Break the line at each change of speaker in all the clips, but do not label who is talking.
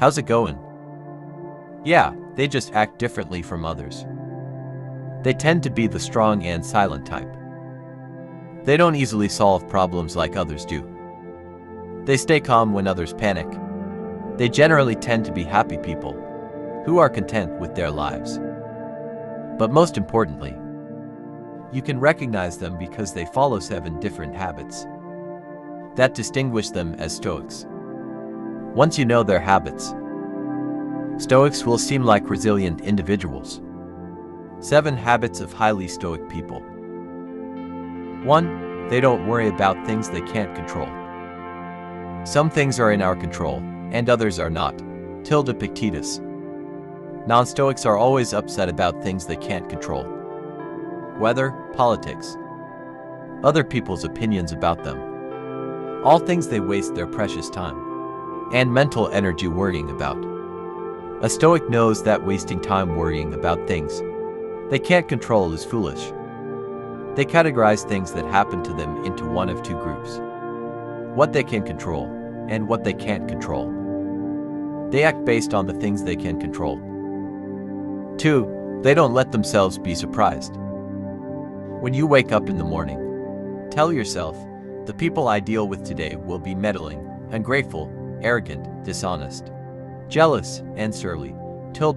How's it going? Yeah, they just act differently from others. They tend to be the strong and silent type. They don't easily solve problems like others do. They stay calm when others panic. They generally tend to be happy people who are content with their lives. But most importantly, you can recognize them because they follow 7 different habits that distinguish them as Stoics. Once you know their habits, Stoics will seem like resilient individuals. 7 habits of highly Stoic people. 1. They don't worry about things they can't control. Some things are in our control, and others are not. Epictetus. Non-Stoics are always upset about things they can't control. Weather, politics, other people's opinions about them. All things they waste their precious time and mental energy worrying about. A Stoic knows that wasting time worrying about things they can't control is foolish. They categorize things that happen to them into one of 2 groups: what they can control and what they can't control. They act based on the things they can control. 2. They don't let themselves be surprised. When you wake up in the morning, tell yourself, the people I deal with today will be meddling, ungrateful, arrogant, dishonest, jealous, and surly.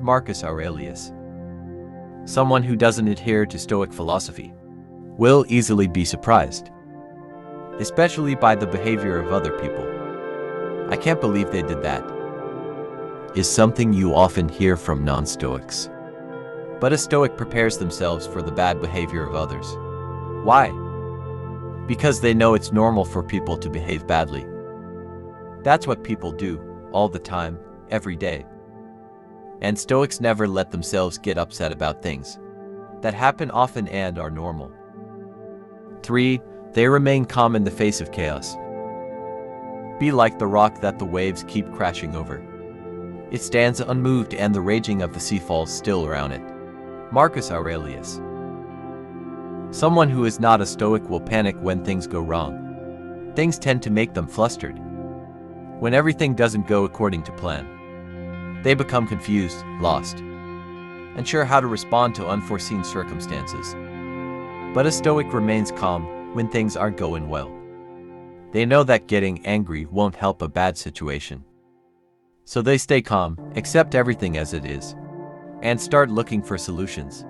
Marcus Aurelius. Someone who doesn't adhere to Stoic philosophy will easily be surprised, especially by the behavior of other people. I can't believe they did that, is something you often hear from non-Stoics. But a Stoic prepares themselves for the bad behavior of others. Why? Because they know it's normal for people to behave badly. That's what people do, all the time, every day. And Stoics never let themselves get upset about things that happen often and are normal. 3. They remain calm in the face of chaos. Be like the rock that the waves keep crashing over. It stands unmoved and the raging of the sea falls still around it. Marcus Aurelius. Someone who is not a Stoic will panic when things go wrong. Things tend to make them flustered. When everything doesn't go according to plan, they become confused, lost, unsure how to respond to unforeseen circumstances. But a Stoic remains calm when things aren't going well. They know that getting angry won't help a bad situation. So they stay calm, accept everything as it is, and start looking for solutions.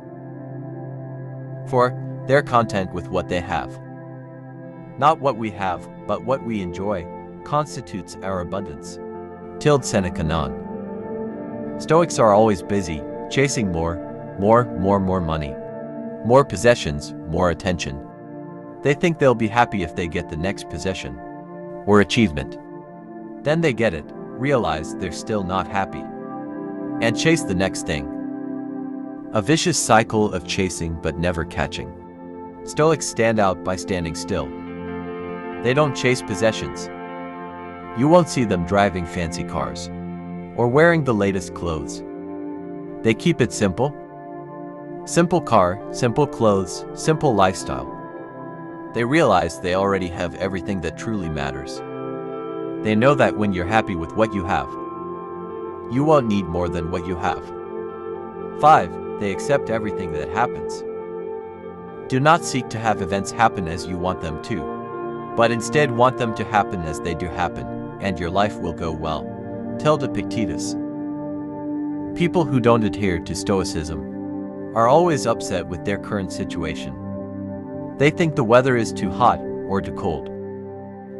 4. They're content with what they have. Not what we have, but what we enjoy, constitutes our abundance. Seneca non. Stoics are always busy, chasing more money, more possessions, more attention. They think they'll be happy if they get the next possession or achievement. Then they get it, realize they're still not happy, and chase the next thing. A vicious cycle of chasing but never catching. Stoics stand out by standing still. They don't chase possessions. You won't see them driving fancy cars or wearing the latest clothes. They keep it simple. Simple car, simple clothes, simple lifestyle. They realize they already have everything that truly matters. They know that when you're happy with what you have, you won't need more than what you have. 5. They accept everything that happens. Do not seek to have events happen as you want them to, but instead want them to happen as they do happen, and your life will go well. Epictetus. People who don't adhere to Stoicism are always upset with their current situation. They think the weather is too hot or too cold.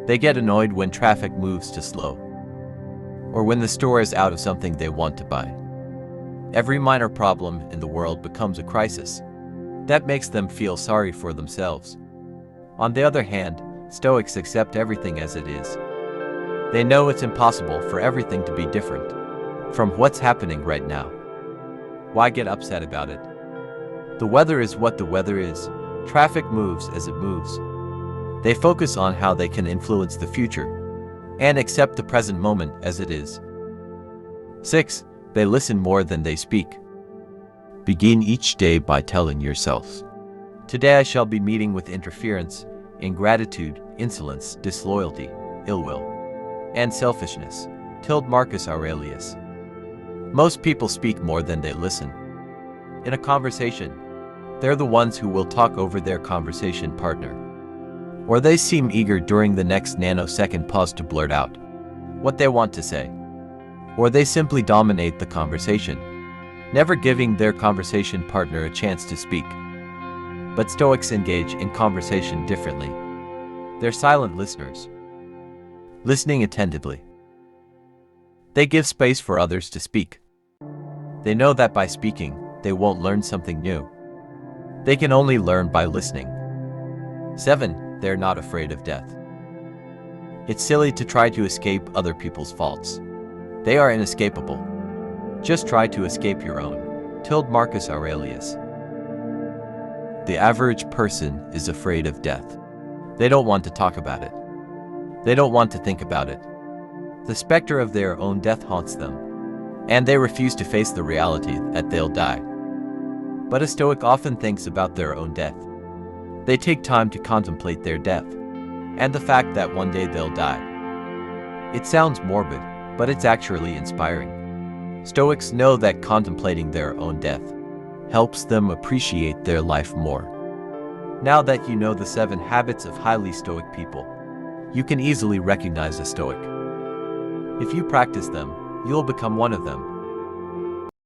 They get annoyed when traffic moves too slow, or when the store is out of something they want to buy. Every minor problem in the world becomes a crisis. That makes them feel sorry for themselves. On the other hand, Stoics accept everything as it is. They know it's impossible for everything to be different from what's happening right now. Why get upset about it? The weather is what the weather is. Traffic moves as it moves. They focus on how they can influence the future and accept the present moment as it is. 6. They listen more than they speak. Begin each day by telling yourself, today I shall be meeting with interference, ingratitude, insolence, disloyalty, ill will, and selfishness. Marcus Aurelius. Most people speak more than they listen. In a conversation, they're the ones who will talk over their conversation partner. Or they seem eager during the next nanosecond pause to blurt out what they want to say. Or they simply dominate the conversation, never giving their conversation partner a chance to speak. But Stoics engage in conversation differently. They're silent listeners, listening attentively. They give space for others to speak. They know that by speaking, they won't learn something new. They can only learn by listening. 7. They're not afraid of death. It's silly to try to escape other people's faults. They are inescapable. Just try to escape your own, told Marcus Aurelius. The average person is afraid of death. They don't want to talk about it. They don't want to think about it. The specter of their own death haunts them, and they refuse to face the reality that they'll die. But a Stoic often thinks about their own death. They take time to contemplate their death, and the fact that one day they'll die. It sounds morbid, but it's actually inspiring. Stoics know that contemplating their own death helps them appreciate their life more. Now that you know the 7 habits of highly Stoic people, you can easily recognize a Stoic. If you practice them, you'll become one of them.